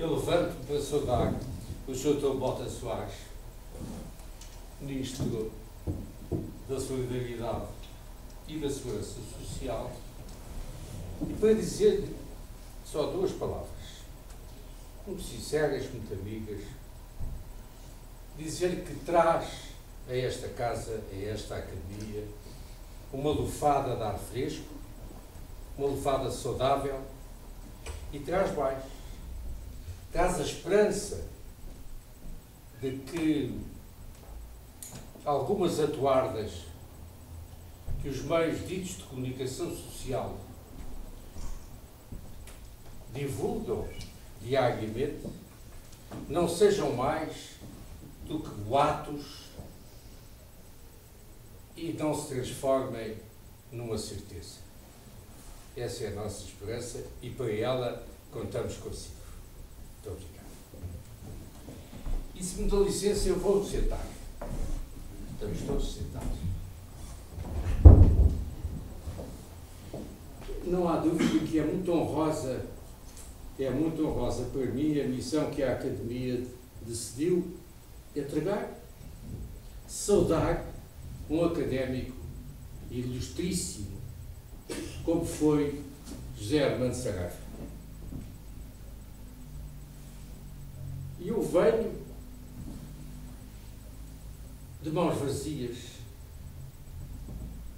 Eu levanto-me para saudar o Dr. Bota Soares, Ministro da Solidariedade e da Segurança Social, e para dizer-lhe só duas palavras, muito sinceras, muito amigas, dizer-lhe que traz a esta casa, a esta academia, uma lufada de ar fresco, uma lufada saudável, e traz mais. Traz a esperança de que algumas atuardas que os meios ditos de comunicação social divulgam diariamente não sejam mais do que boatos e não se transformem numa certeza. Essa é a nossa esperança e para ela contamos consigo. Muito obrigado. E se me dá licença, eu vou sentar. Estamos todos sentados. Não há dúvida que é muito honrosa para mim a missão que a Academia decidiu entregar, saudar um académico ilustríssimo, como foi José Armando Saraiva. E eu venho de mãos vazias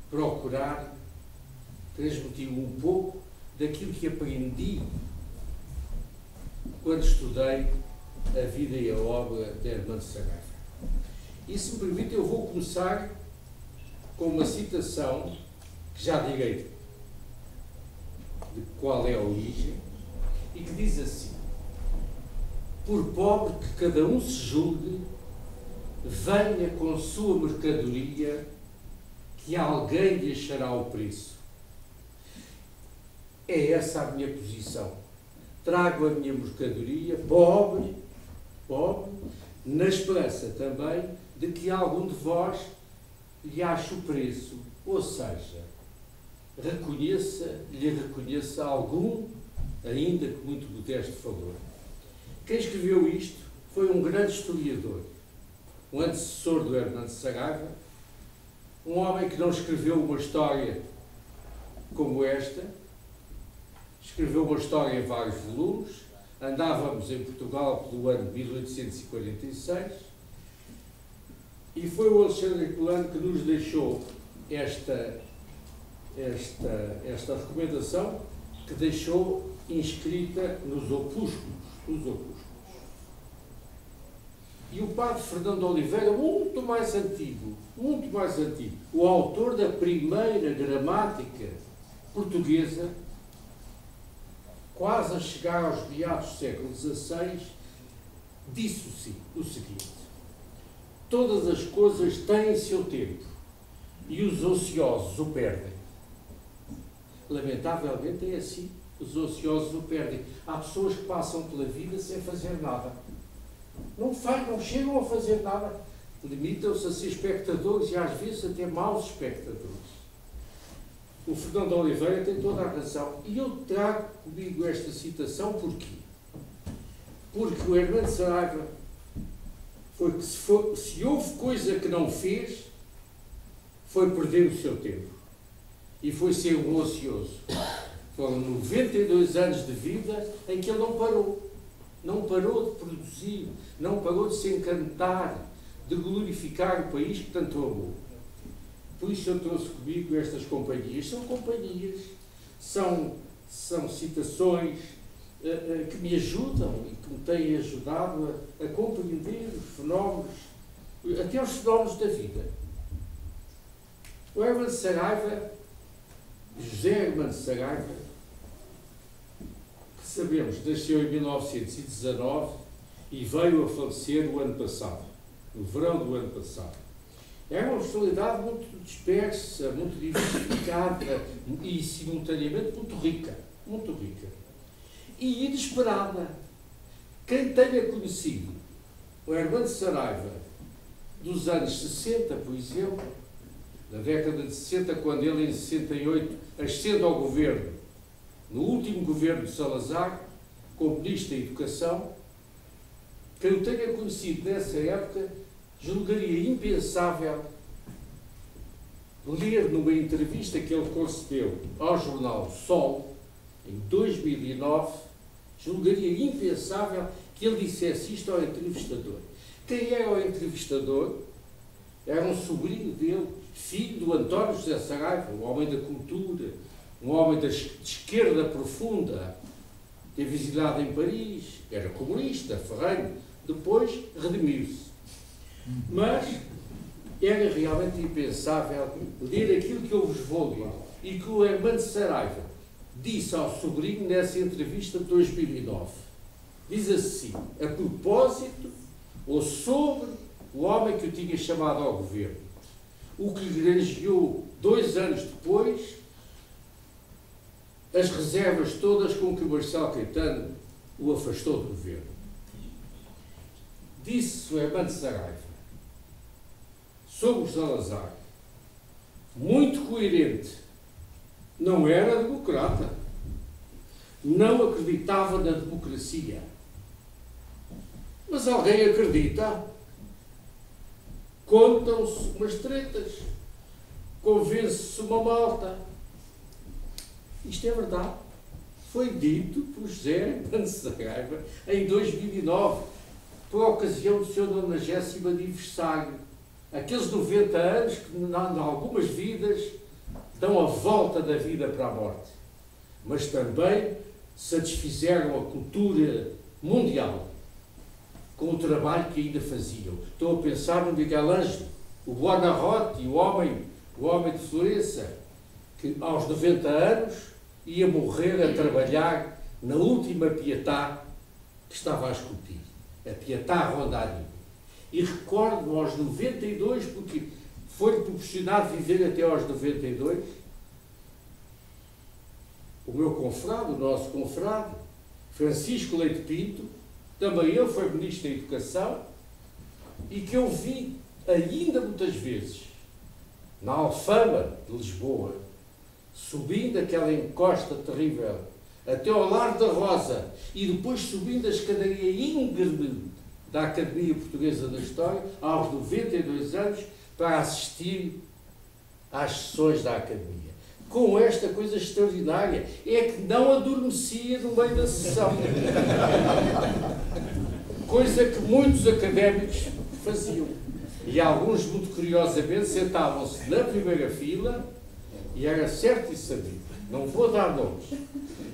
procurar transmitir um pouco daquilo que aprendi quando estudei a vida e a obra de Armando Saraiva. E se me permite, eu vou começar com uma citação que já direi de qual é a origem, e que diz assim: por pobre que cada um se julgue, venha com sua mercadoria, que alguém lhe achará o preço. É essa a minha posição. Trago a minha mercadoria, pobre, na esperança também de que algum de vós lhe ache o preço, ou seja, lhe reconheça algum, ainda que muito modesto valor. Quem escreveu isto foi um grande historiador, um antecessor do Armando Saraiva, um homem que não escreveu uma história como esta, escreveu uma história em vários volumes. Andávamos em Portugal pelo ano 1846 e foi o Alexandre Herculano que nos deixou esta recomendação, que deixou inscrita nos opúsculos. E o padre Fernando Oliveira, muito mais antigo, o autor da primeira gramática portuguesa, quase a chegar aos meados do século XVI, disse o seguinte: todas as coisas têm seu tempo e os ociosos o perdem. Lamentavelmente é assim, os ociosos o perdem. Há pessoas que passam pela vida sem fazer nada. Não chegam a fazer nada. Limitam-se a ser espectadores e às vezes até maus espectadores. O Fernando Oliveira tem toda a razão. E eu trago comigo esta citação porquê? Porque o Armando Saraiva se houve coisa que não fez, foi perder o seu tempo. E foi ser um ocioso. Foram 92 anos de vida em que ele não parou. Não parou de produzir, não parou de se encantar, de glorificar o país que tanto amou. Por isso eu trouxe comigo estas companhias. São companhias, são citações que me ajudam e que me têm ajudado a compreender os fenómenos, até os fenómenos da vida. O Armando Saraiva, José Armando Saraiva, que sabemos, nasceu em 1919 e veio a falecer o ano passado, no verão do ano passado. Era uma personalidade muito dispersa, muito diversificada e, simultaneamente, muito rica. E inesperada. Quem tenha conhecido o Armando Saraiva dos anos 60, por exemplo, na década de 60, quando ele, em 68, ascende ao governo, no último governo de Salazar, como Ministro da Educação, quem o tenha conhecido nessa época julgaria impensável ler numa entrevista que ele concedeu ao jornal Sol, em 2009, julgaria impensável que ele dissesse isto ao entrevistador. Quem era o entrevistador? Era um sobrinho dele, filho do António José Saraiva, um homem da cultura, um homem de esquerda profunda, teve exilado em Paris, era comunista, ferrenho, depois redimiu-se. Mas era realmente impensável ler aquilo que eu vos vou ler e que o Hermano Saraiva disse ao sobrinho nessa entrevista de 2009. Diz assim, a propósito ou sobre o homem que o tinha chamado ao governo, o que lhe granjeou 2 anos depois as reservas todas com que o Marcelo Caetano o afastou do governo. Disse o Hermano Saraiva sobre o Salazar, muito coerente, não era democrata, não acreditava na democracia. Mas alguém acredita? Contam-se umas tretas, convence-se uma malta. Isto é verdade. Foi dito por José Hermano Saraiva em 2009, por ocasião do seu 90º aniversário. Aqueles 90 anos que, em algumas vidas, dão a volta da vida para a morte, mas também satisfizeram a cultura mundial com o trabalho que ainda faziam. Estou a pensar no Miguel Ângelo, o Buonarroti, o homem de Florença, que aos 90 anos ia morrer a trabalhar na última Pietà que estava a esculpir, a Pietà Rondani. E recordo-me aos 92, porque foi-lhe proporcionado viver até aos 92, o meu confrade, o nosso confrade, Francisco Leite Pinto, também ele foi Ministro da Educação, e que eu vi ainda muitas vezes na Alfama de Lisboa, subindo aquela encosta terrível até ao Largo da Rosa e depois subindo a escadaria íngreme da Academia Portuguesa da História, aos 92 anos, para assistir às sessões da Academia. Com esta coisa extraordinária, é que não adormecia no meio da sessão. Coisa que muitos académicos faziam. E alguns, muito curiosamente, sentavam-se na primeira fila, e era certo e sabido, não vou dar nomes,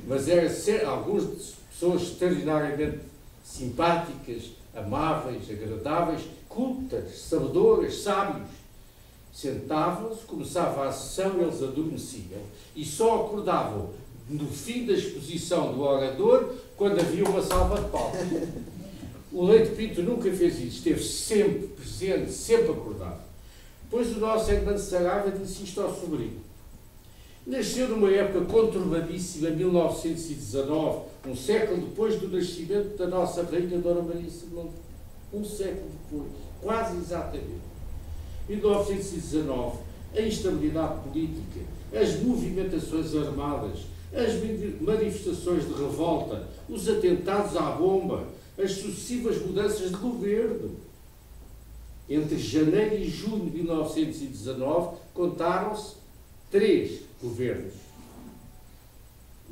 mas era certo, algumas pessoas extraordinariamente simpáticas, amáveis, agradáveis, cultas, sabedoras, sábios, sentavam-se, começava a sessão, eles adormeciam e só acordavam no fim da exposição do orador quando havia uma salva de palmas. O Leite Pinto nunca fez isso, esteve sempre presente, sempre acordado. Depois o nosso Hermano Saraiva disse isto ao sobrinho. Nasceu numa época conturbadíssima, 1919, um século depois do nascimento da nossa Rainha Dona Maria II. Um século depois, quase exatamente. 1919, a instabilidade política, as movimentações armadas, as manifestações de revolta, os atentados à bomba, as sucessivas mudanças de governo. Entre janeiro e junho de 1919, contaram-se 3 governos.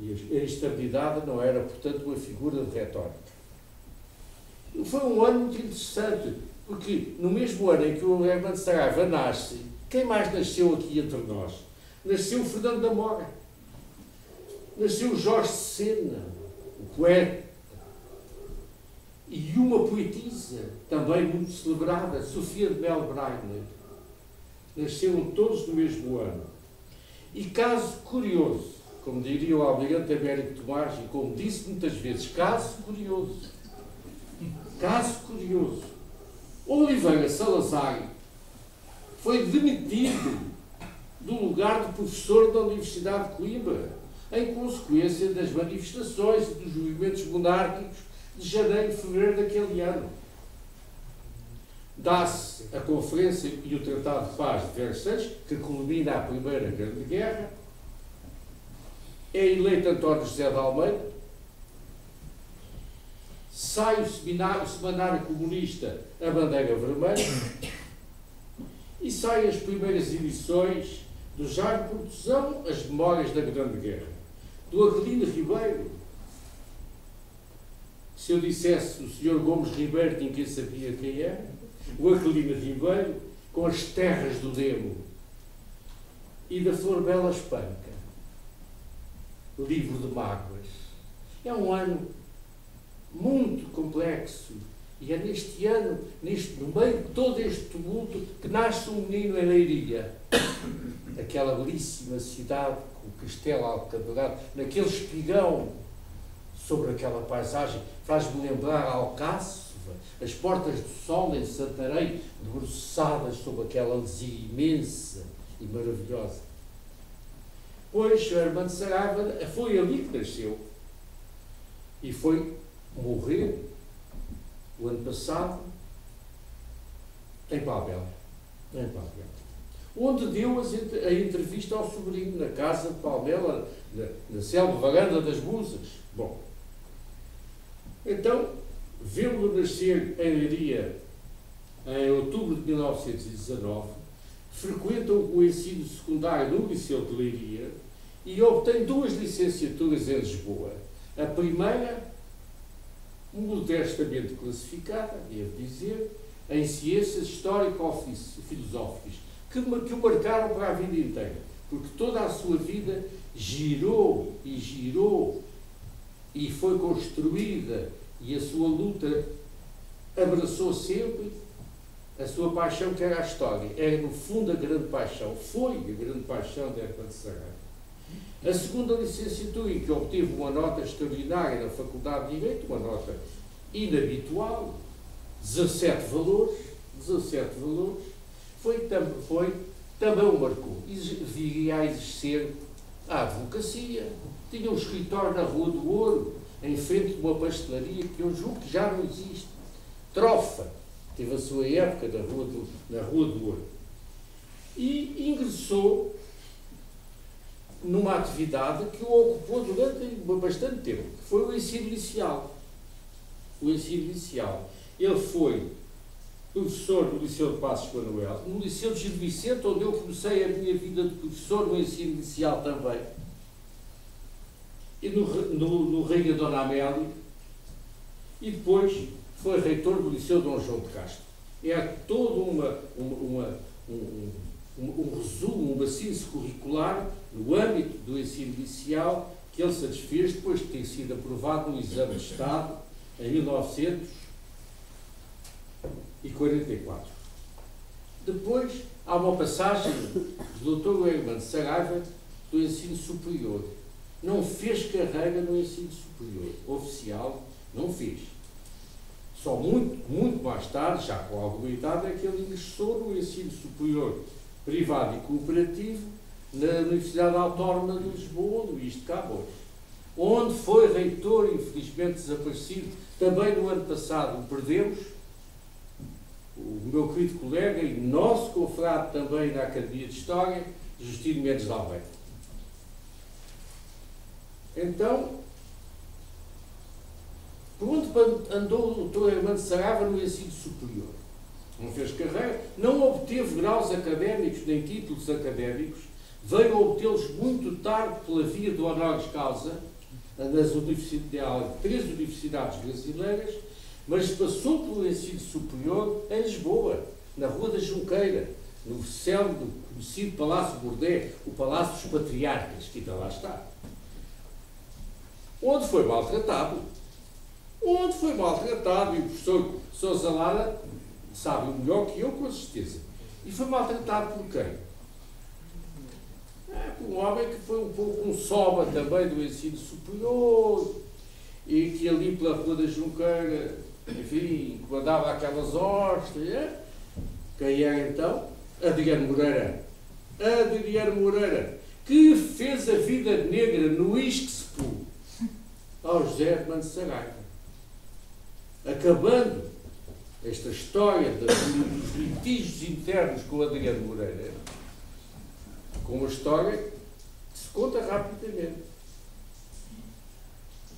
E a instabilidade não era, portanto, uma figura de retórica. Foi um ano muito interessante, porque no mesmo ano em que o Hermano Saraiva nasce, quem mais nasceu aqui entre nós? Nasceu o Fernando da Mora, nasceu o Jorge Sena, o poeta, e uma poetisa, também muito celebrada, Sofia de Mel Brainer. Nasceram todos no mesmo ano. E caso curioso, como diria o almirante Américo Tomás, e como disse muitas vezes, caso curioso, Oliveira Salazar foi demitido do lugar de professor da Universidade de Coimbra, em consequência das manifestações e dos movimentos monárquicos de janeiro e fevereiro daquele ano. Dá-se a Conferência e o Tratado de Paz de Versalhes, que culmina a Primeira Grande Guerra. É eleito António José de Almeida. sai o semanário comunista A Bandeira Vermelha e saem as primeiras edições do Jaime Portosão, As Memórias da Grande Guerra, do Adelino Ribeiro. Se eu dissesse o Sr. Gomes Ribeiro, ninguém sabia quem era. O Adelino Ribeiro, com As Terras do Demo, e da Flor Bela Espanca, o Livro de Mágoas. É um ano muito complexo, e é neste ano, no meio de todo este tumulto, que nasce um menino em Leiria, aquela belíssima cidade com o castelo alcadelado, naquele espigão sobre aquela paisagem, faz-me lembrar Alcácer, as Portas do Sol em Santarém, debruçadas sobre aquela alzia imensa e maravilhosa. Pois Armando Saraiva foi ali que nasceu e foi morrer o ano passado em Palmela, onde deu a entrevista ao sobrinho na casa de Palmela, na célebre Varanda das Musas. Bom, então, vê-lo nascer em Leiria em outubro de 1919, frequenta o ensino secundário no Liceu de Leiria e obtém 2 licenciaturas em Lisboa. A primeira, modestamente classificada, devo dizer, em Ciências Histórico-Filosóficas, que o marcaram para a vida inteira, porque toda a sua vida girou e foi construída, e a sua luta abraçou sempre a sua paixão, que era a história. Era, no fundo, a grande paixão. Foi a grande paixão de Armando Saraiva. A segunda licenciatura, em que obteve uma nota extraordinária na Faculdade de Direito, uma nota inabitual, 17 valores, também o marcou. Viria a exercer a advocacia. Tinha um escritório na Rua do Ouro, em frente de uma pastelaria que eu julgo que já não existe. Trofa, teve a sua época na Rua do Ouro. E ingressou numa atividade que o ocupou durante bastante tempo, que foi o ensino inicial. Ele foi professor no Liceu de Passos Manuel, no Liceu de Gil Vicente, onde eu comecei a minha vida de professor no ensino inicial também, e no Rainha Dona Amélia, e depois foi reitor do Liceu Dom João de Castro. É todo um resumo, uma síntese curricular no âmbito do ensino inicial que ele satisfez depois de ter sido aprovado no Exame de Estado em 1944. Depois há uma passagem do Dr. Armando Saraiva do ensino superior. Não fez carreira no ensino superior oficial, não fez. Só muito mais tarde, já com alguma idade, é que ele ingressou no ensino superior privado e cooperativo na Universidade Autónoma de Lisboa, Luís de Camões, onde foi reitor, infelizmente desaparecido, também no ano passado o perdemos, o meu querido colega e nosso confrade também na Academia de História, Justino Mendes de Almeida. Então, por onde andou o Dr. Armando Saraiva no ensino superior? Não fez carreira, não obteve graus académicos nem títulos académicos, veio a obtê-los muito tarde pela via do honoris causa, nas 3 universidades brasileiras, mas passou pelo ensino superior em Lisboa, na Rua da Junqueira, no célebre conhecido Palácio Bordé, o Palácio dos Patriarcas, que ainda lá está. Onde foi maltratado. E o professor Sousa Lara sabe o melhor que eu, com certeza. E foi maltratado por quem? Por um homem que foi um pouco um soba também do ensino superior, e que ali pela Rua da Junqueira, enfim, mandava aquelas hostes. Quem era então? Adriano Moreira, que fez a vida negra no ISCSPU ao José Armando Saraiva, acabando esta história dos litígios internos com o Adriano Moreira, com uma história que se conta rapidamente.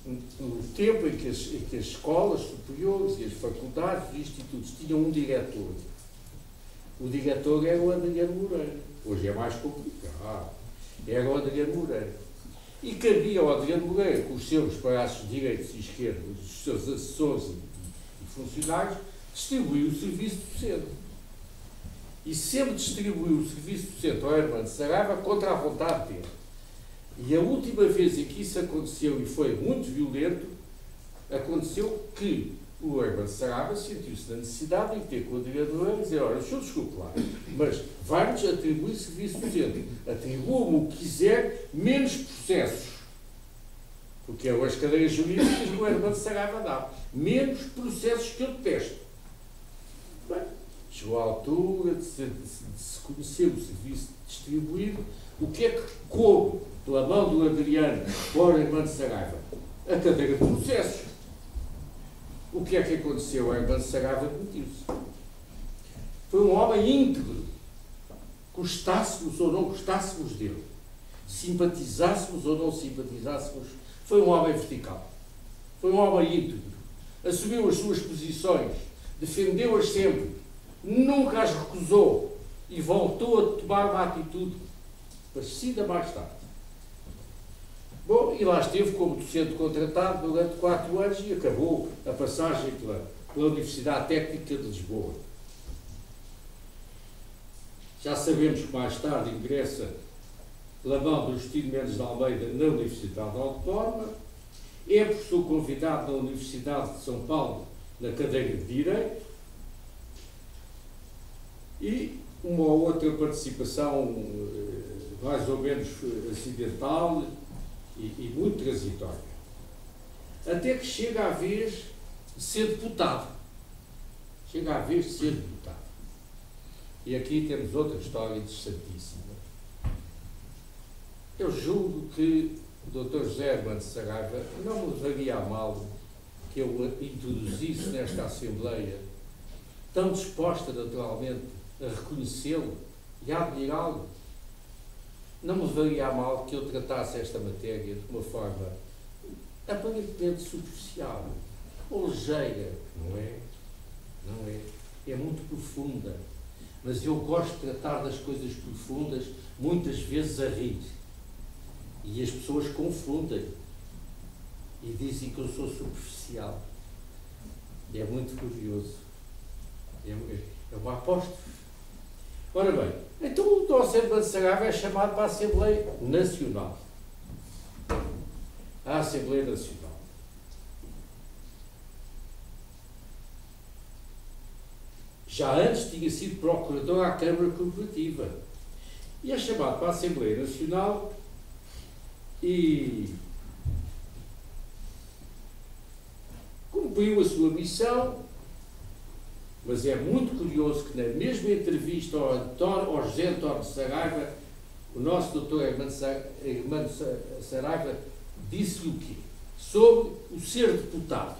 no tempo em que as escolas superiores e as faculdades e os institutos tinham um diretor. O diretor era o Adriano Moreira. Hoje é mais complicado. Era o Adriano Moreira. E cabia ao Adriano Moreira, com os seus braços direitos e esquerdos, os seus assessores e funcionários, distribuir o serviço docente. E sempre distribuiu o serviço docente ao Hermano Saraiva contra a vontade dele. E a última vez em que isso aconteceu, e foi muito violento, aconteceu que o Hermano Saraiva sentiu-se na necessidade de ter com o Adriano Moreira e dizer: olha, o senhor desculpe lá, mas vai-nos atribuir serviço docente. Atribua-me o que quiser, menos processos. Porque é as cadeiras jurídicas que o Hermano Saraiva dá. Menos processos que eu detesto. Bem, chegou à altura de se conhecer o serviço distribuído. O que é que coube pela mão do Adriano para o Hermano Saraiva? A cadeira de processos. O que é que aconteceu? O Hermano Saraiva demitiu-se. Foi um homem íntegro. Gostássemos ou não gostássemos dele, simpatizássemos ou não simpatizássemos, foi um homem vertical. Foi um homem íntegro. Assumiu as suas posições, defendeu-as sempre, nunca as recusou e voltou a tomar uma atitude parecida mais tarde. Bom, e lá esteve como docente contratado durante 4 anos e acabou a passagem pela Universidade Técnica de Lisboa. Já sabemos que mais tarde ingressa pela mão do Justino Mendes de Almeida na Universidade Autónoma, é professor convidado na Universidade de São Paulo na cadeira de Direito e uma ou outra participação mais ou menos acidental e muito transitória. Até que chega a vez de ser deputado. Chega a vez de ser deputado. E aqui temos outra história interessantíssima. Eu julgo que o Dr. José Hermano Saraiva não me levaria a mal que eu o introduzisse nesta Assembleia, tão disposta naturalmente a reconhecê-lo e a admirá-lo. Não me levaria a mal que eu tratasse esta matéria de uma forma aparentemente superficial, ou ligeira. Não é? Não é. É muito profunda. Mas eu gosto de tratar das coisas profundas, muitas vezes a rir. E as pessoas confundem e dizem que eu sou superficial. E é muito curioso. É uma aposta. Ora bem, então o Dr. Hermano Saraiva é chamado para a Assembleia Nacional. A Assembleia Nacional. Já antes tinha sido procurador à Câmara Corporativa. E é chamado para a Assembleia Nacional e cumpriu a sua missão, mas é muito curioso que na mesma entrevista ao José António Saraiva, o nosso Dr. Hermano Saraiva disse-lhe o quê? Sobre o ser deputado,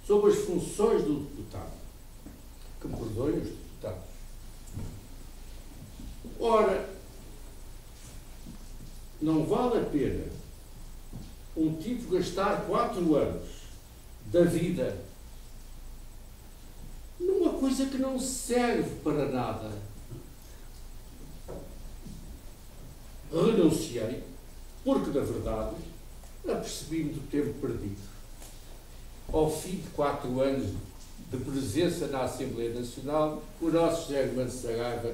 sobre as funções do deputado. Que me perdoem os deputados. Ora, não vale a pena um tipo gastar 4 anos da vida numa coisa que não serve para nada. Renunciei, porque, na verdade, apercebi-me do tempo perdido. Ao fim de 4 anos de presença na Assembleia Nacional, o nosso José Hermano Saraiva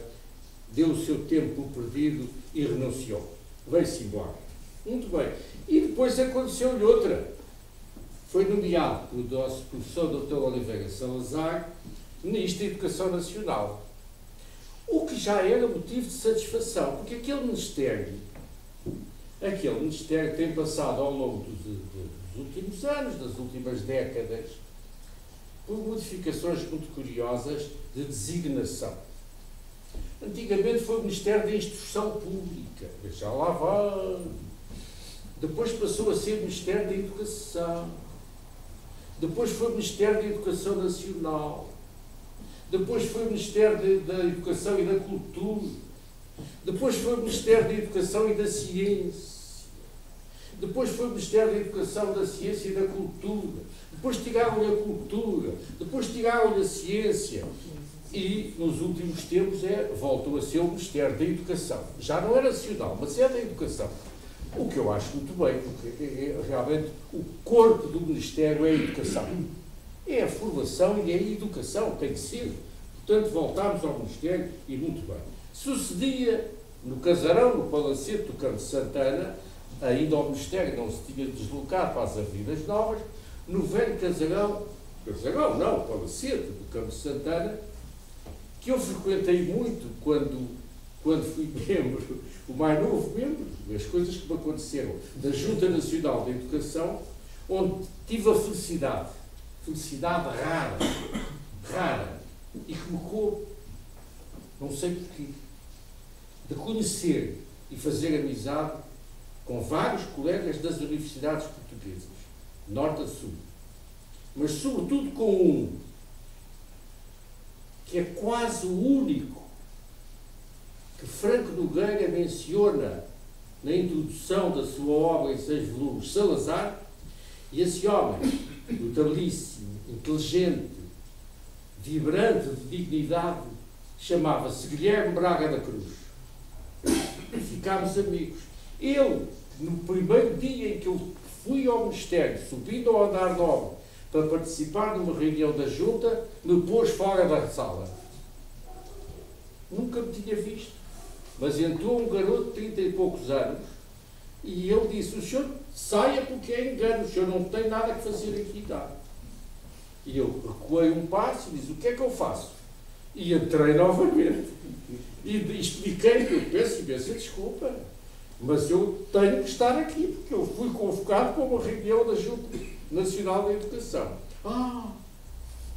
deu o seu tempo por perdido e renunciou. Veio-se embora. Muito bem. E depois aconteceu-lhe outra. Foi nomeado pelo nosso professor Dr. Oliveira Salazar Ministro da Educação Nacional. O que já era motivo de satisfação, porque aquele Ministério tem passado ao longo dos últimos anos, das últimas décadas, por modificações muito curiosas de designação. Antigamente foi o Ministério da Instrução Pública, já lá vai. Depois passou a ser o Ministério da Educação. Depois foi o Ministério da Educação Nacional. Depois foi o Ministério da Educação e da Cultura. Depois foi o Ministério da Educação e da Ciência. depois foi o Ministério da Educação, da Ciência e da Cultura, depois tiraram-lhe a cultura, depois tiraram-lhe a ciência e, nos últimos tempos, voltou a ser o Ministério da Educação. Já não é nacional, mas é da Educação. O que eu acho muito bem, porque realmente o corpo do Ministério é a Educação. É a formação e é a educação, tem que ser. Portanto, voltámos ao Ministério e muito bem. Sucedia no casarão, no Palacete do Campo de Santana, ainda o Ministério não se tinha deslocado para as Avenidas Novas, no velho casarão não, Palacete do Campo de Santana, que eu frequentei muito quando fui membro, o mais novo membro, as coisas que me aconteceram, da Junta Nacional da Educação, onde tive a felicidade rara, e que me coube, não sei porquê, de conhecer e fazer amizade com vários colegas das universidades portuguesas, norte a sul, mas sobretudo com um, que é quase o único que Franco Nogueira menciona na introdução da sua obra em 6 volumes, Salazar, e esse homem, notabilíssimo, inteligente, vibrante de dignidade, chamava-se Guilherme Braga da Cruz. Ficámos amigos. Ele, no primeiro dia em que eu fui ao Ministério, subindo ao andar nobre, para participar numa reunião da Junta, me pôs fora da sala. Nunca me tinha visto. Mas entrou um garoto de 30 e poucos anos e ele disse: o senhor saia porque é engano, o senhor não tem nada a fazer aqui, tá? E eu recuei um passo e disse: o que é que eu faço? E entrei novamente e expliquei que eu peço imensa desculpa, mas eu tenho que estar aqui porque eu fui convocado para uma reunião da Junta Nacional da Educação.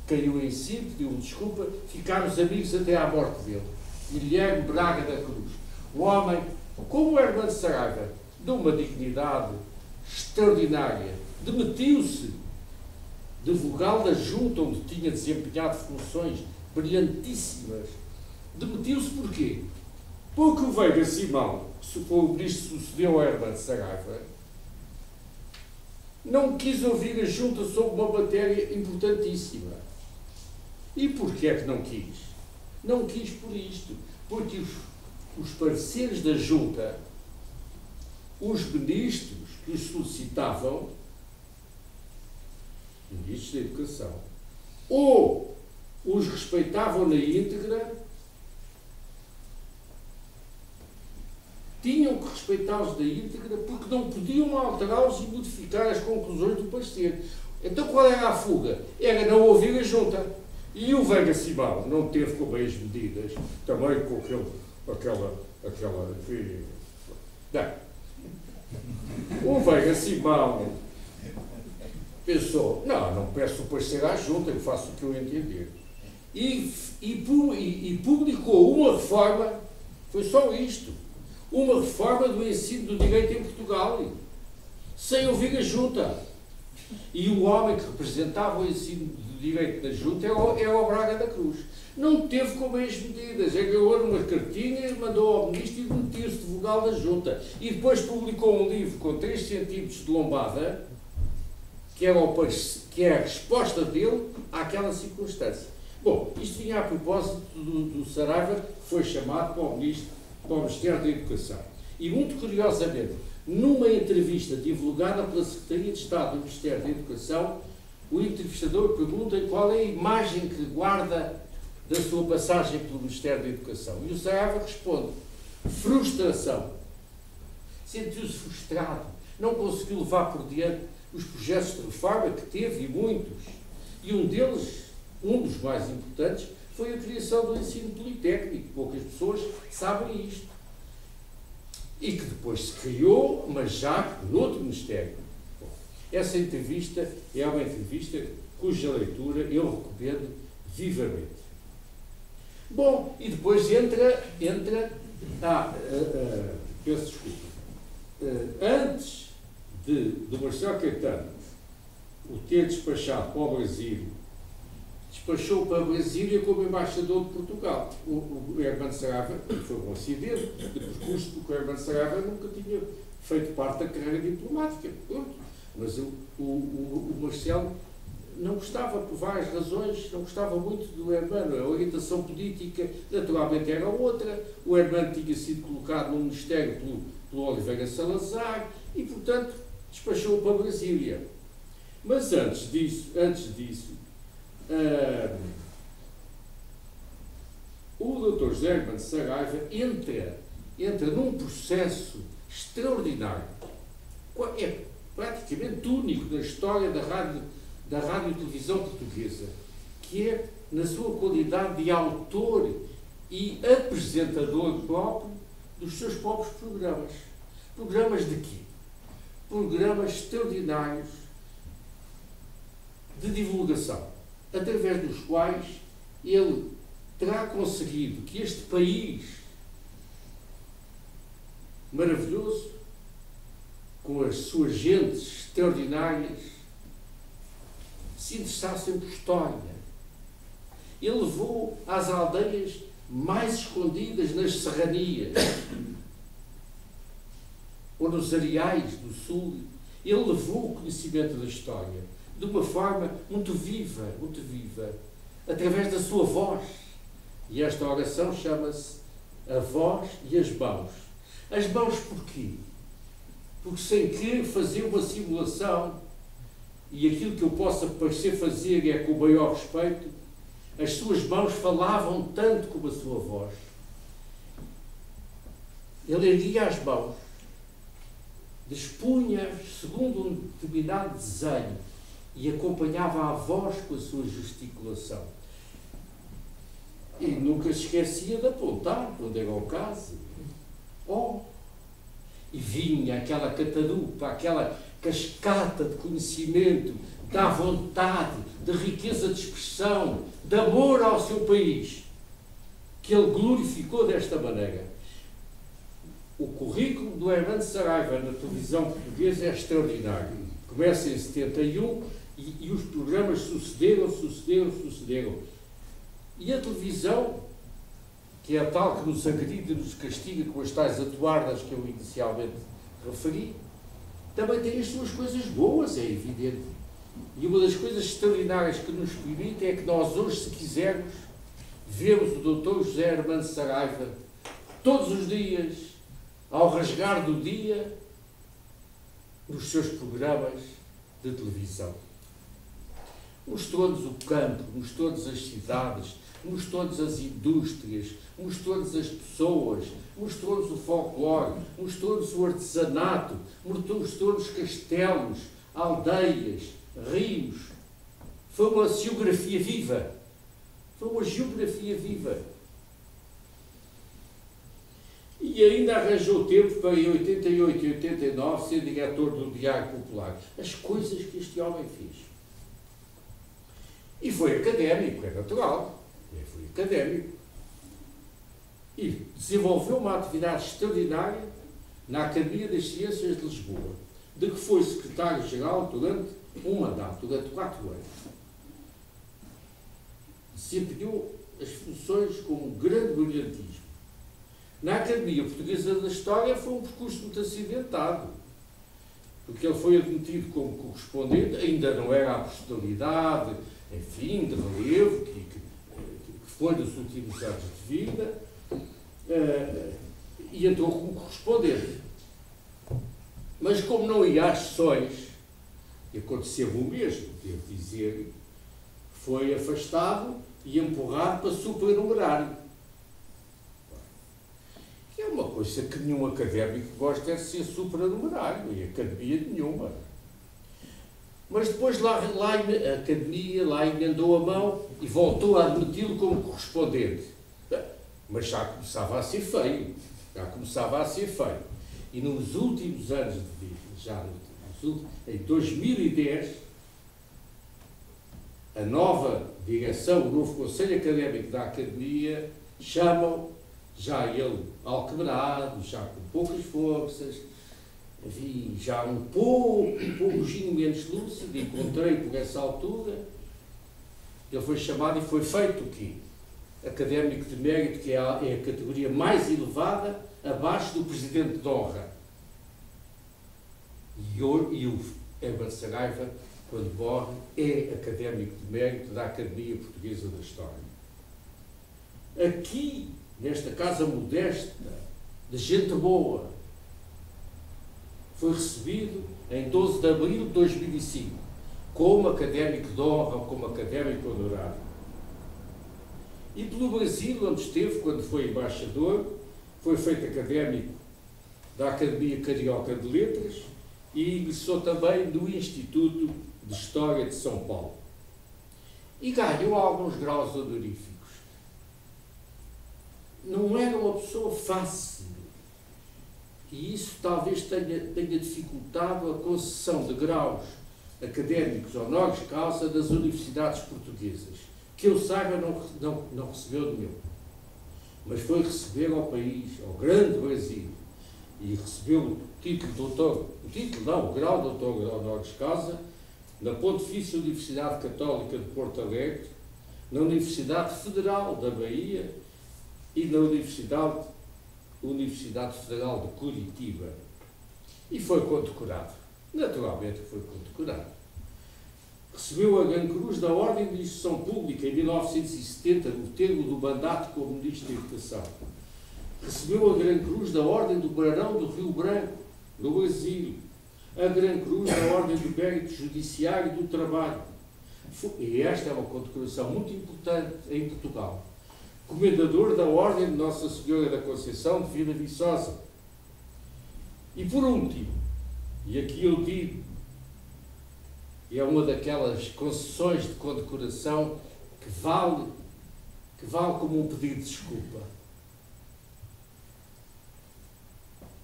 Caiu em si, pediu-me desculpa, ficámos amigos até à morte dele. Guilherme Braga da Cruz, um homem como o Hermano Saraiva, de uma dignidade extraordinária, demitiu-se de vogal da Junta, onde tinha desempenhado funções brilhantíssimas. Demitiu-se porquê? Porque o Veiga Simão, que foi o ministro que sucedeu a Hermano Saraiva, não quis ouvir a Junta sobre uma matéria importantíssima. E porquê é que não quis? Não quis por isto, porque os parceiros da Junta, os ministros que os solicitavam, ministros da Educação, ou os respeitavam na íntegra, tinham que respeitá-los na íntegra porque não podiam alterá-los e modificar as conclusões do parecer. Então qual era a fuga? Era não ouvir a Junta. E o Veiga Simão não teve com meias medidas, também com aquela enfim, não. O Veiga Simão pensou: não peço parecer à Junta, eu faço o que eu entender. E publicou uma reforma, foi só isto, uma reforma do ensino do direito em Portugal, sem ouvir a Junta. E o homem que representava o ensino do direito da Junta era o Braga da Cruz. Não teve com meias medidas, agarrou numa cartinha, mandou ao ministro e demitiu-se de vogal da Junta. E depois publicou um livro com 3 centímetros de lombada, que é a resposta dele àquela circunstância. Bom, isto vinha a propósito do Saraiva, que foi chamado para o Ministério da Educação. E muito curiosamente, numa entrevista divulgada pela Secretaria de Estado do Ministério da Educação, o entrevistador pergunta qual é a imagem que guarda da sua passagem pelo Ministério da Educação. E o Saraiva responde: frustração. Sentiu-se frustrado, não conseguiu levar por diante os projetos de reforma que teve, e muitos. E um dos mais importantes, foi a criação do ensino politécnico. Poucas pessoas sabem isto. E que depois se criou, mas já noutro Ministério. Bom, essa entrevista é uma entrevista cuja leitura eu recomendo vivamente. Bom, e depois entra peço desculpa. Antes do Marcelo Caetano o ter despachado para o Brasil, despachou para a Brasília como embaixador de Portugal. o Hermano Saraiva, foi um acidente de percurso, porque o Hermano Saraiva nunca tinha feito parte da carreira diplomática. Mas o Marcelo não gostava, por várias razões, não gostava muito do Hermano. A orientação política, naturalmente, era outra. O Hermano tinha sido colocado no Ministério pelo Oliveira Salazar e, portanto, despachou-o para Brasília. Mas antes disso, o Dr. José Hermano Saraiva entra num processo extraordinário. É praticamente único na história da rádio e televisão portuguesa, que é na sua qualidade de autor e apresentador próprio dos seus próprios programas. Programas de quê? Programas extraordinários de divulgação, através dos quais ele terá conseguido que este país maravilhoso, com as suas gentes extraordinárias, se interessassem por história. Ele levou às aldeias mais escondidas nas serranias, ou nos areais do sul, ele levou o conhecimento da história de uma forma muito viva, através da sua voz. E esta oração chama-se A Voz e as Mãos. As mãos porquê? Porque sem querer fazer uma simulação, e aquilo que eu possa parecer fazer é com o maior respeito, as suas mãos falavam tanto como a sua voz. Ele erguia as mãos, dispunha segundo um determinado desenho e acompanhava a voz com a sua gesticulação. E nunca se esquecia de apontar, quando era o caso. E vinha aquela catadupa, aquela cascata de conhecimento, da vontade, de riqueza de expressão, de amor ao seu país, que ele glorificou desta maneira. O currículo do Hermano Saraiva na televisão portuguesa é extraordinário. Começa em 71 e os programas sucederam. E a televisão, que é a tal que nos agride e nos castiga com as tais atuardas que eu inicialmente referi, também tem as suas coisas boas, é evidente. E uma das coisas extraordinárias que nos permite é que nós hoje, se quisermos, vemos o Dr. José Hermano Saraiva todos os dias, ao rasgar do dia, nos seus programas de televisão. Mostrou-nos o campo, mostrou-nos as cidades, mostrou-nos as indústrias, mostrou-nos as pessoas, mostrou-nos o folclore, mostrou-nos o artesanato, mostrou-nos castelos, aldeias, rios. Foi uma geografia viva. E ainda arranjou tempo para, em 88 e 89, ser diretor do Diário Popular. As coisas que este homem fez. E foi académico, é natural. Foi académico. E desenvolveu uma atividade extraordinária na Academia das Ciências de Lisboa, de que foi secretário-geral durante um mandato, durante 4 anos. Desempenhou as funções com um grande brilhantismo. Na Academia Portuguesa da História foi um percurso muito acidentado, porque ele foi admitido como correspondente, ainda não era a personalidade, enfim, de relevo, que foi nos últimos anos de vida, e entrou como correspondente. Mas como não ia às sessões, e aconteceu o mesmo, devo dizer, foi afastado e empurrado para supernumerário. É uma coisa que nenhum académico gosta de ser supernumerário, e academia nenhuma. Mas depois lá a academia emendou a mão e voltou a admiti-lo como correspondente. Mas já começava a ser feio. E nos últimos anos de vida, em 2010, a nova direção, o novo Conselho Académico da Academia, chamam já ele alquebrado, já com poucas forças, enfim, já um pouquinho menos lúcido. Encontrei por essa altura, ele foi chamado e foi feito o quê? académico de mérito, que é a categoria mais elevada, abaixo do presidente de honra. E o Hermano Saraiva, quando morre, é académico de mérito da Academia Portuguesa da História. Aqui, nesta casa modesta, de gente boa, foi recebido em 12 de abril de 2005, como académico de honra, como académico honorário. E pelo Brasil, onde esteve, quando foi embaixador, foi feito académico da Academia Carioca de Letras e ingressou também no Instituto de História de São Paulo. E ganhou alguns graus honoríficos. Não era uma pessoa fácil. E isso talvez tenha dificultado a concessão de graus académicos honoris causa das universidades portuguesas. Que eu saiba, não recebeu nenhum. Mas foi receber ao país, ao grande Brasil, e recebeu o título de doutor, o grau de doutor honoris causa, na Pontifícia Universidade Católica de Porto Alegre, na Universidade Federal da Bahia e na Universidade Federal de Curitiba. E foi condecorado. Naturalmente foi condecorado. Recebeu a Grande Cruz da Ordem de Instrução Pública em 1970, no termo do mandato como Ministro da Educação. Recebeu a Grande Cruz da Ordem do Barão do Rio Branco, no Brasil. A Grande Cruz da Ordem do Mérito Judiciário e do Trabalho. E esta é uma condecoração muito importante em Portugal. Comendador da Ordem de Nossa Senhora da Conceição de Vila Viçosa. E por último, e aqui eu digo, é uma daquelas concessões de condecoração que vale como um pedido de desculpa.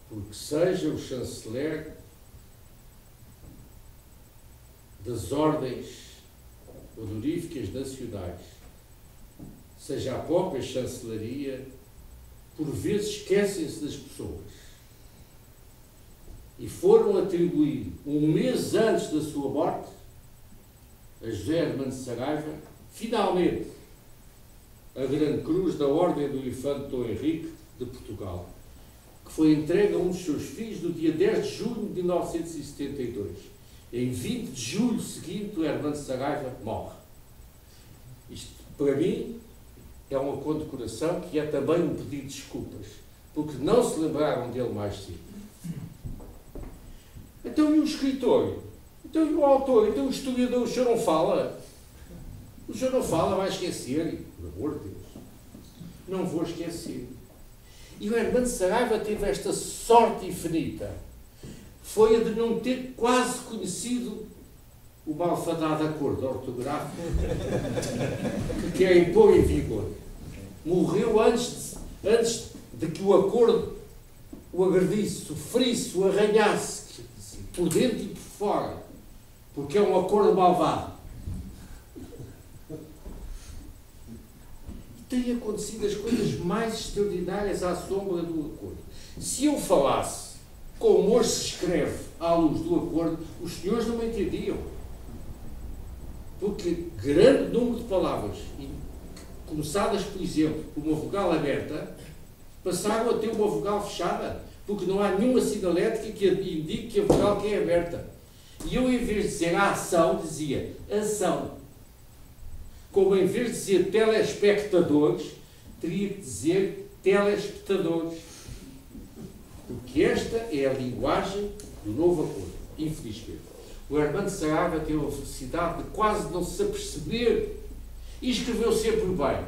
Porque seja o chanceler das ordens honoríficas nacionais, seja a própria chancelaria, por vezes esquecem-se das pessoas. E foram atribuir, um mês antes da sua morte, a José Hermano Saraiva, finalmente, a Grande Cruz da Ordem do Infante Dom Henrique de Portugal, que foi entregue a um dos seus filhos no dia 10 de junho de 1972. Em 20 de julho seguinte, o Hermano Saraiva morre. Isto, para mim, é uma condecoração que é também um pedido de desculpas, porque não se lembraram dele mais cedo. Então, e o escritor? Então, e o autor? Então, o historiador? O senhor não fala? O senhor não fala, vai esquecer? Por amor de Deus. Não vou esquecer. E o Hermano Saraiva teve esta sorte infinita. Foi a de não ter quase conhecido o malfadado acordo ortográfico que quer impor em vigor. Morreu antes de que o acordo o agredisse, o ferisse, o arranhasse, por dentro e por fora, porque é um acordo malvado. E têm acontecido as coisas mais extraordinárias à sombra do acordo. Se eu falasse como hoje se escreve à luz do acordo, os senhores não me entendiam. Porque grande número de palavras, começadas, por exemplo, por uma vogal aberta, passaram a ter uma vogal fechada, porque não há nenhuma sinalética que indique que a vogal que é aberta. E eu, em vez de dizer a ação, dizia ação. Como em vez de dizer telespectadores, teria que dizer telespectadores. Porque esta é a linguagem do novo acordo, infelizmente. O Hermano Saraiva teve a felicidade de quase não se aperceber e escreveu sempre bem.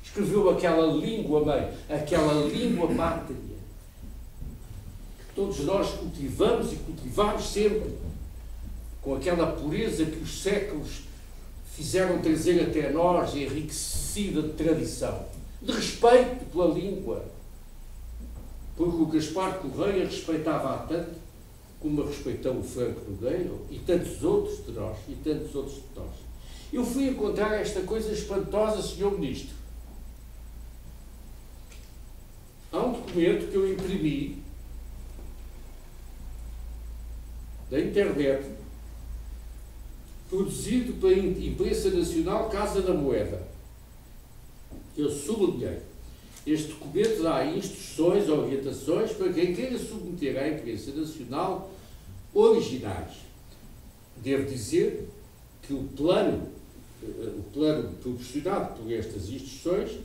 Escreveu aquela língua mãe, aquela língua pátria, que todos nós cultivamos e cultivamos sempre, com aquela pureza que os séculos fizeram trazer até nós, enriquecida de tradição, de respeito pela língua. Porque o Gaspar Correia respeitava a tanto, como respeitou o Franco Nogueira e tantos outros de nós, Eu fui encontrar esta coisa espantosa, Sr. Ministro. Há um documento que eu imprimi da internet, produzido pela Imprensa Nacional Casa da Moeda. eu sublinhei. Este documento dá instruções, orientações para quem queira submeter à imprensa nacional originais. Devo dizer que o plano proporcionado por estas instruções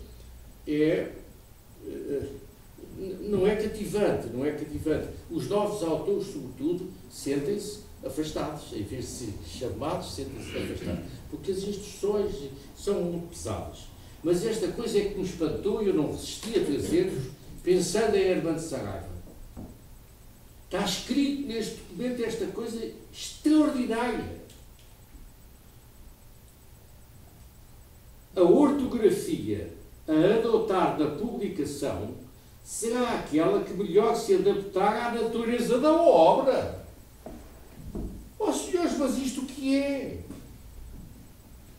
não é cativante, não é cativante. Os novos autores, sobretudo, sentem-se afastados, em vez de ser chamados, sentem-se afastados, porque as instruções são muito pesadas. Mas esta coisa é que me espantou e eu não resisti a trazer-vos, pensando em Hermano Saraiva. Está escrito neste documento esta coisa extraordinária. A ortografia a adotar da publicação será aquela que melhor se adaptar à natureza da obra. Oh, senhores, mas isto o que é?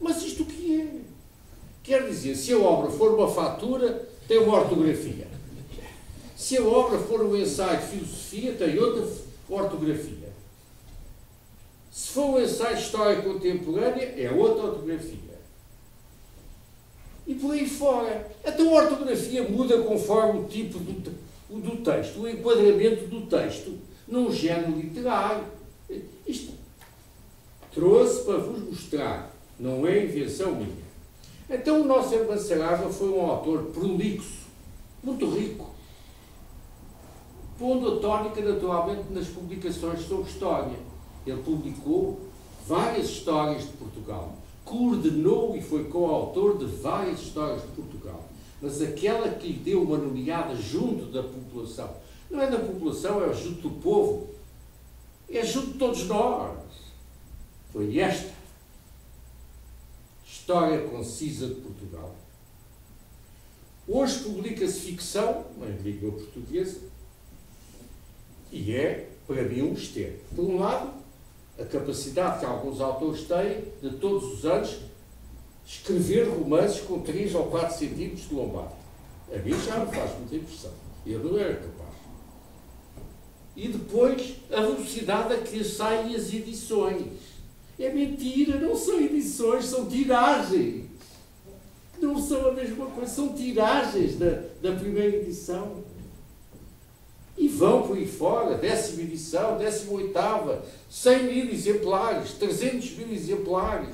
Mas isto o que é? Quer dizer, se a obra for uma fatura, tem uma ortografia. Se a obra for um ensaio de filosofia, tem outra ortografia. Se for um ensaio de história contemporânea, é outra ortografia. E por aí fora. Então a ortografia muda conforme o tipo do texto, o enquadramento do texto, num género literário. Isto trouxe para vos mostrar, não é invenção minha. Então o nosso Hermano Saraiva foi um autor prolixo, muito rico, pondo a tónica naturalmente nas publicações sobre história. Ele publicou várias histórias de Portugal, coordenou e foi coautor de várias histórias de Portugal, mas aquela que lhe deu uma nomeada junto da população, não é da população, é junto do povo, é junto de todos nós, foi esta História Concisa de Portugal. Hoje publica-se ficção, em língua portuguesa, e é, para mim, um mistério. Por um lado, a capacidade que alguns autores têm de, todos os anos, escrever romances com 3 ou 4 centímetros de lombada. A mim já me faz muita impressão. Eu não era capaz. E depois, a velocidade a que saem as edições. É mentira, não são edições, são tiragens. Não são a mesma coisa, são tiragens da primeira edição. E vão por aí fora, 10ª edição, 18ª, 100 mil exemplares, 300 mil exemplares.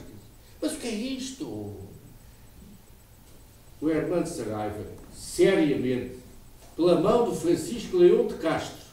Mas o que é isto? O Hermano Saraiva, seriamente, pela mão do Francisco Leão de Castro,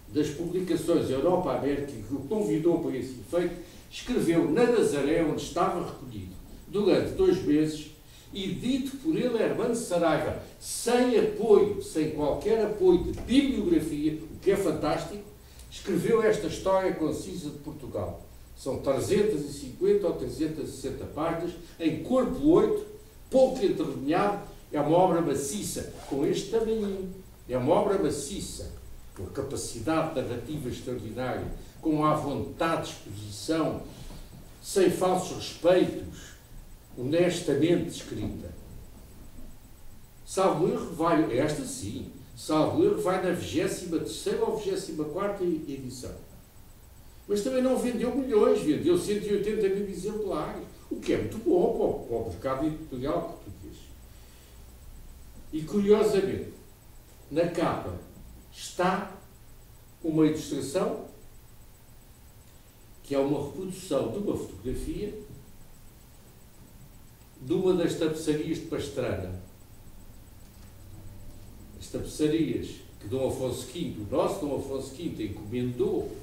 das publicações Europa-América, que o convidou para esse efeito, escreveu na Nazaré, onde estava recolhido, durante 2 meses, e dito por ele, Hermano Saraiva, sem apoio, sem qualquer apoio de bibliografia, o que é fantástico, escreveu esta História Concisa de Portugal. São 350 ou 360 páginas, em corpo 8, pouco entrelinhado, é uma obra maciça, com este tamanho. É uma obra maciça, com capacidade narrativa extraordinária, com a vontade de exposição, sem falsos respeitos, honestamente escrita. Salvo erro vai, esta sim, salvo erro vai na 23ª ou 24ª edição. Mas também não vendeu milhões, vendeu 180 mil exemplares, o que é muito bom para o mercado editorial português. E curiosamente, na capa está uma ilustração que é uma reprodução de uma fotografia de uma das tapeçarias de Pastrana. As tapeçarias que Dom Afonso V, o nosso Dom Afonso V, encomendou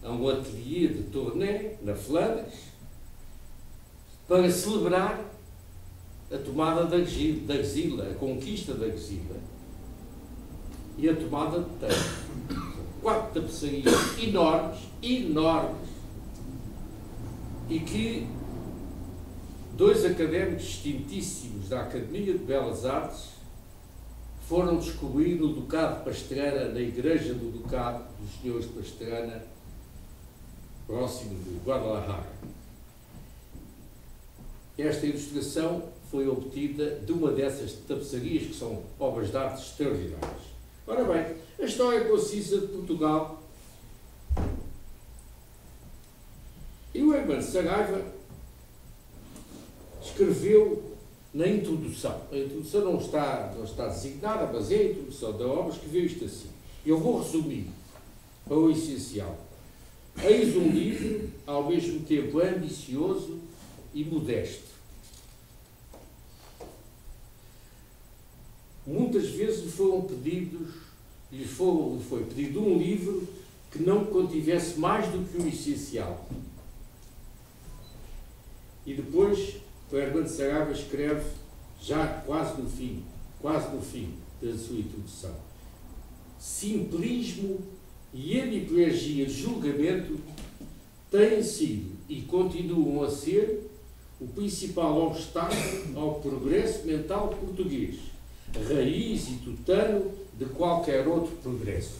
a um ateliê de Tournai, na Flandres, para celebrar a tomada da Argila, a conquista da Argila e a tomada de Tejo. 4 tapeçarias enormes, enormes, e que 2 académicos distintíssimos da Academia de Belas Artes foram descobrir no Ducado de Pastrana, na igreja do Ducado dos Senhores de Pastrana, próximo de Guadalajara. Esta ilustração foi obtida de uma dessas tapeçarias, que são obras de arte extraordinárias. Ora bem, a História Concisa de Portugal. E o Hermano Saraiva escreveu na introdução. A introdução não está designada, mas é a introdução da obra, escreveu isto assim. Eu vou resumir para o essencial. Eis um livro, ao mesmo tempo ambicioso e modesto. Muitas vezes lhe foi pedido um livro que não contivesse mais do que o essencial. E depois, o Hermano Saraiva escreve, já quase no fim da sua introdução: simplismo e hemiplegia de julgamento têm sido e continuam a ser o principal obstáculo ao progresso mental português, raiz e tutano de qualquer outro progresso.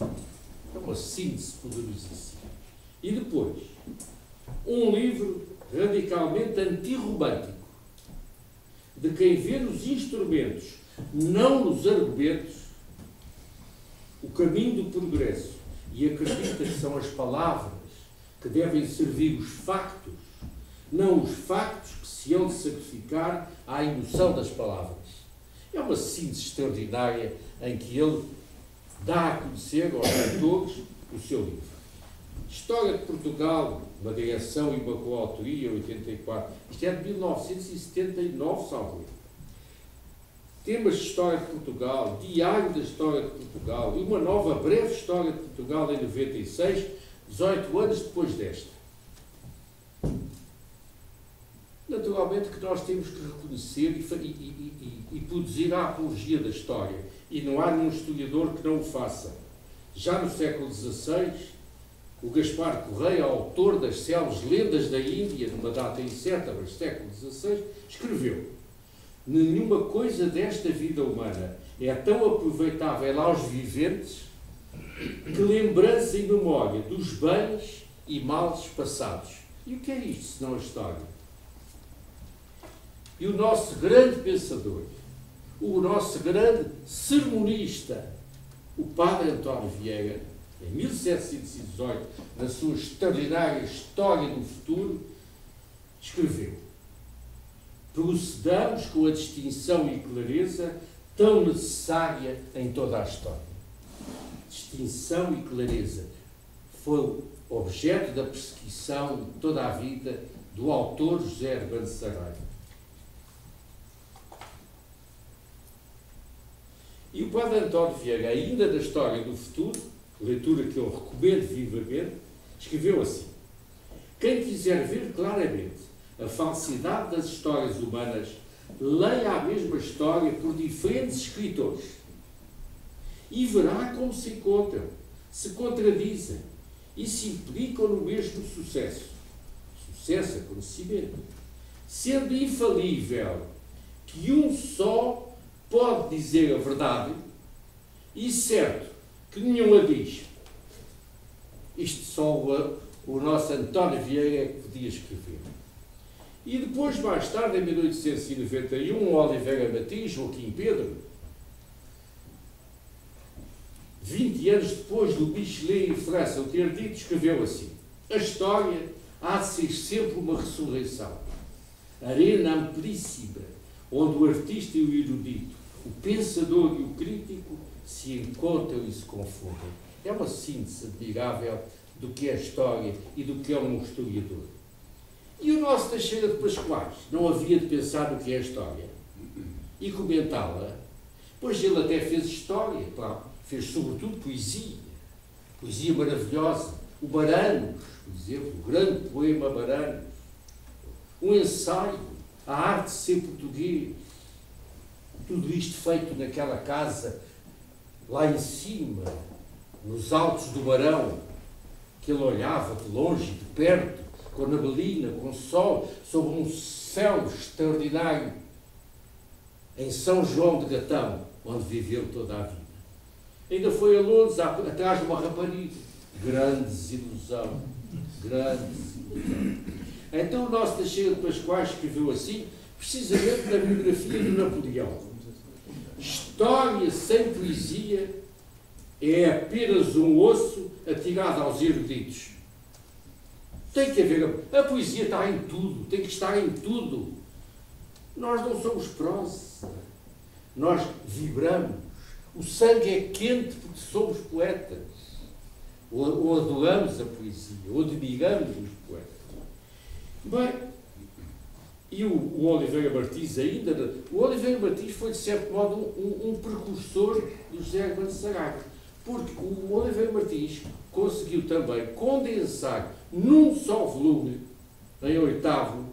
É uma síntese poderosíssima. E depois, um livro radicalmente antirromântico, de quem vê nos instrumentos, não nos argumentos, o caminho do progresso e acredita que são as palavras que devem servir os factos, não os factos que se hão de sacrificar à emoção das palavras. É uma síntese extraordinária em que ele dá a conhecer aos leitores o seu livro. História de Portugal, uma direção e uma coautoria, 84. Isto é de 1979, salvo erro. Temas de História de Portugal, Diário da História de Portugal e uma nova breve História de Portugal em 96, 18 anos depois desta. Naturalmente que nós temos que reconhecer e produzir a apologia da história. E não há nenhum historiador que não o faça. Já no século XVI, o Gaspar Correia, autor das célebres Lendas da Índia, numa data incerta, mas século XVI, escreveu: nenhuma coisa desta vida humana é tão aproveitável aos viventes que lembrança e memória dos bens e males passados. E o que é isto, senão a história? E o nosso grande pensador, o nosso grande sermonista, o padre António Vieira, em 1718, na sua extraordinária História do Futuro, escreveu: procedamos com a distinção e clareza tão necessária em toda a história. Distinção e clareza foi objeto da perseguição de toda a vida do autor José Hermano Saraiva. E o padre António Vieira, ainda na História do Futuro, leitura que eu recomendo vivamente, escreveu assim: quem quiser ver claramente a falsidade das histórias humanas, leia a mesma história por diferentes escritores e verá como se encontram, se contradizem e se implicam no mesmo sucesso. Sucesso é conhecimento. Sendo infalível que um só pode dizer a verdade e certo que nenhum a diz. Isto só o nosso António Vieira é que podia escrever. E depois, mais tarde, em 1891, Oliveira Martins, Joaquim Pedro, 20 anos depois do Michelet e França o ter dito, escreveu assim: a história há de ser sempre uma ressurreição, arena amplíssima, onde o artista e o erudito, o pensador e o crítico se encontram e se confundem. É uma síntese admirável do que é a história e do que é um historiador. E o nosso Teixeira de Pascoais não havia de pensar no que é a história e comentá-la, pois ele até fez história, claro, fez sobretudo poesia, poesia maravilhosa, o Baranos, por exemplo, o grande poema Baranos, um ensaio, a arte de ser português, tudo isto feito naquela casa, lá em cima, nos altos do Barão, que ele olhava de longe, de perto, com a neblina, com o sol, sob um céu extraordinário, em São João de Gatão, onde viveu toda a vida. Ainda foi a Lourdes, atrás de uma rapariga. Grande desilusão, grande desilusão. Então o nosso Teixeira de Pascoais escreveu assim, precisamente na biografia de Napoleão: história sem poesia é apenas um osso atirado aos eruditos. Tem que haver, a poesia está em tudo, tem que estar em tudo. Nós não somos prosa. Nós vibramos. O sangue é quente porque somos poetas. Ou adoramos a poesia, ou admiramos os poetas. Bem, e o Oliveira Martins ainda... O Oliveira Martins foi, de certo modo, um precursor do José Hermano de Saraiva. Porque o Oliveira Martins conseguiu também condensar num só volume, em 8º,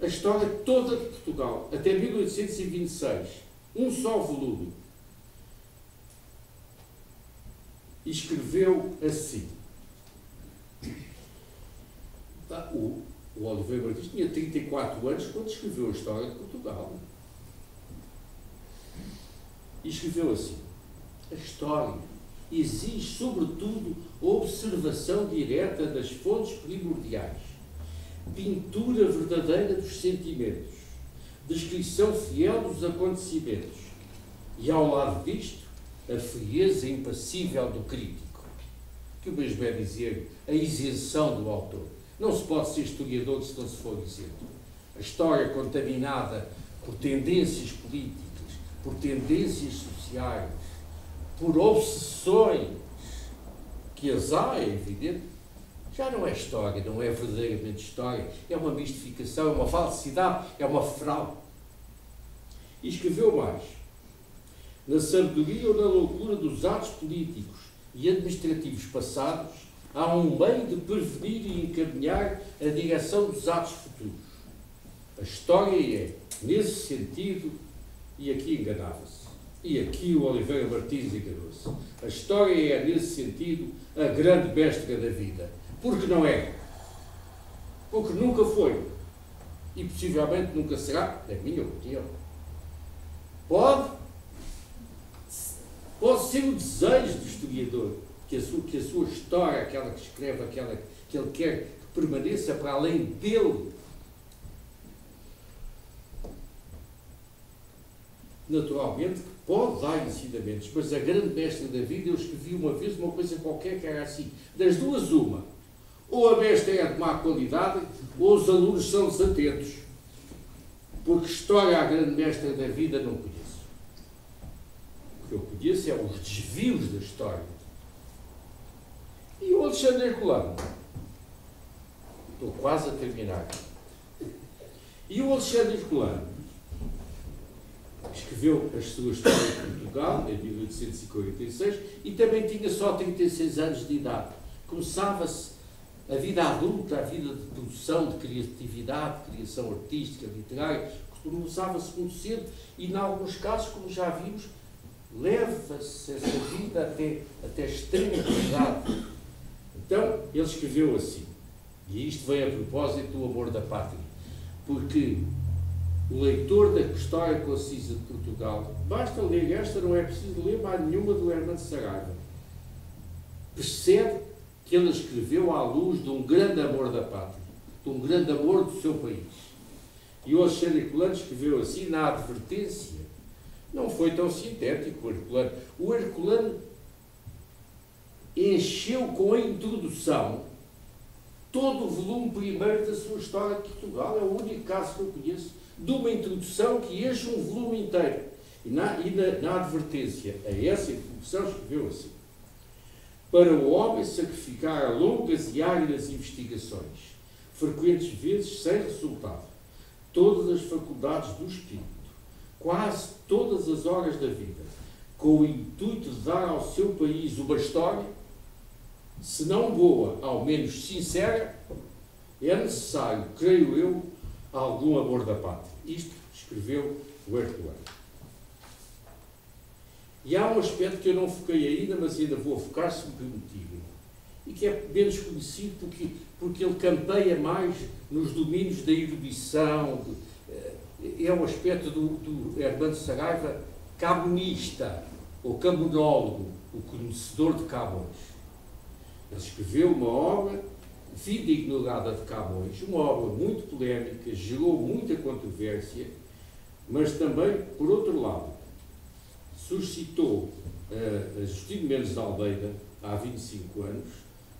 a história toda de Portugal, até 1826. Um só volume. E escreveu assim. O Oliveira Martins tinha 34 anos quando escreveu a história de Portugal. E escreveu assim. A história exige, sobretudo, a observação direta das fontes primordiais, pintura verdadeira dos sentimentos, descrição fiel dos acontecimentos e, ao lado disto, a frieza impassível do crítico, que o mesmo é dizer a isenção do autor. Não se pode ser historiador se não se for isento. A história contaminada por tendências políticas, por tendências sociais, por obsessões, que as há, é evidente, já não é história, não é verdadeiramente história, é uma mistificação, é uma falsidade, é uma fraude. E escreveu mais. Na sabedoria ou na loucura dos atos políticos e administrativos passados, há um meio de prevenir e encaminhar a direção dos atos futuros. A história é, nesse sentido, e aqui enganava-se. E aqui o Oliveira Martins enganou-se. A história é, nesse sentido, a grande mestra da vida. Porque não é. Porque nunca foi. E possivelmente nunca será, é a minha opinião. Pode ser o desejo do historiador que a sua história, aquela que escreve, aquela que ele quer que permaneça para além dele, naturalmente, pode dar ensinamentos, mas a grande mestra da vida, eu escrevi uma vez uma coisa qualquer que era assim, das duas uma, ou a mestra é de má qualidade, ou os alunos são desatentos, porque história a grande mestra da vida não conheço. O que eu conheço é os desvios da história. E o Alexandre Herculano, estou quase a terminar, e o Alexandre Herculano escreveu as suas histórias de Portugal em 1846 e também tinha só 36 anos de idade. Começava-se a vida adulta, a vida de produção, de criatividade, de criação artística, literária, começava-se muito cedo e, em alguns casos, como já vimos, leva-se essa vida até extrema idade. Então, ele escreveu assim, e isto vem a propósito do amor da pátria, porque o leitor da História Concisa de Portugal, basta ler esta, não é preciso ler mais nenhuma do Hermano de Saraiva, percebe que ele escreveu à luz de um grande amor da pátria, de um grande amor do seu país. E o Alexandre Herculano escreveu assim, na advertência, não foi tão sintético o Herculano. O Herculano encheu com a introdução todo o volume primeiro da sua História de Portugal. É o único caso que eu conheço de uma introdução que enche um volume inteiro. E na advertência a essa introdução escreveu assim: para o homem sacrificar longas e áridas investigações, frequentes vezes sem resultado, todas as faculdades do espírito, quase todas as horas da vida, com o intuito de dar ao seu país uma história, se não boa, ao menos sincera, é necessário, creio eu, algum amor da pátria. Isto escreveu o Herculano. E há um aspecto que eu não foquei ainda, mas ainda vou focar, se me permitirem, e que é menos conhecido porque ele campeia mais nos domínios da erudição. É um aspecto do Hermano de Saraiva cabonista, ou cabonólogo, o conhecedor de Camões. Ele escreveu uma obra, Vida Ignorada de Camões, uma obra muito polémica, gerou muita controvérsia, mas também, por outro lado, suscitou a Justino Mendes de Almeida, há 25 anos,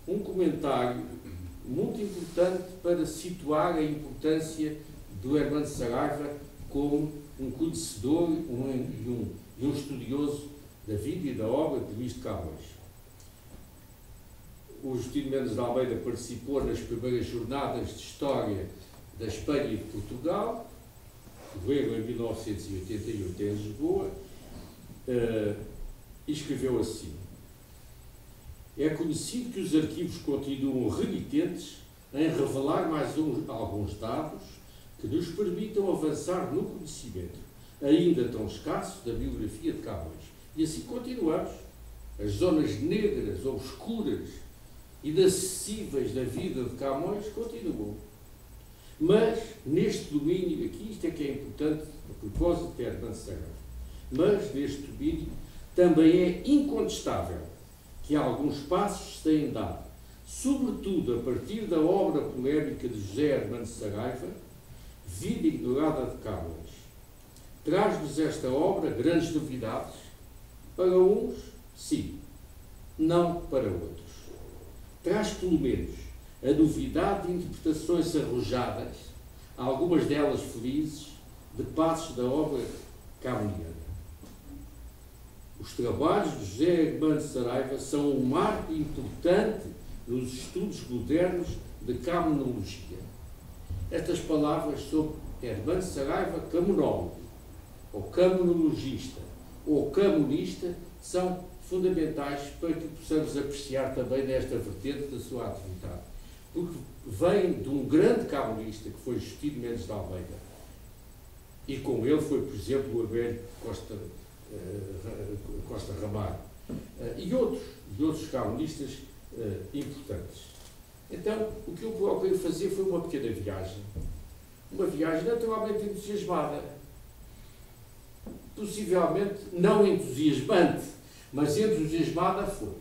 um comentário muito importante para situar a importância do Hermano de Saraiva como um conhecedor e um estudioso da vida e da obra de Luís de Camões. O Justino Mendes de Almeida participou nas primeiras jornadas de História da Espanha e de Portugal, que veio em 1988 em Lisboa, e escreveu assim: é conhecido que os arquivos continuam renitentes em revelar mais alguns dados que nos permitam avançar no conhecimento, ainda tão escasso, da biografia de Camões. E assim continuamos. As zonas negras, obscuras, inacessíveis da vida de Camões continuam. Mas, neste domínio, aqui isto é que é importante, a propósito de Hermano de Saraiva, mas neste domínio também é incontestável que alguns passos se têm dado, sobretudo a partir da obra polémica de José Hermano de Saraiva, Vida Ignorada de Camões. Traz-nos esta obra grandes novidades, para uns, sim, não para outros. Traz, pelo menos, a novidade de interpretações arrojadas, algumas delas felizes, de passos da obra camoniana. Os trabalhos de José Hermano de Saraiva são um marco importante nos estudos modernos de camonologia. Estas palavras sobre Hermano de Saraiva, camonólogo, ou camonologista, ou camonista, são fundamentais para que possamos apreciar também nesta vertente da sua atividade. Porque vem de um grande camonista, que foi Justino Mendes de Almeida, e com ele foi, por exemplo, o Abel Costa Ramalho, e outros camonistas importantes. Então, o que eu procurei fazer foi uma pequena viagem. Uma viagem naturalmente entusiasmada. Possivelmente não entusiasmante, mas entusiasmada foi.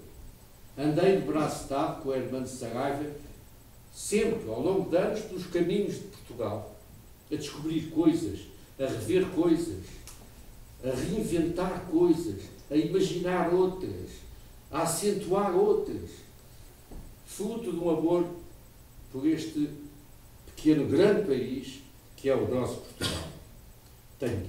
Andei de braço dado com o Hermano de Saraiva, sempre, ao longo de anos, pelos caminhos de Portugal, a descobrir coisas, a rever coisas, a reinventar coisas, a imaginar outras, a acentuar outras, fruto de um amor por este pequeno, grande país que é o nosso Portugal. Tenho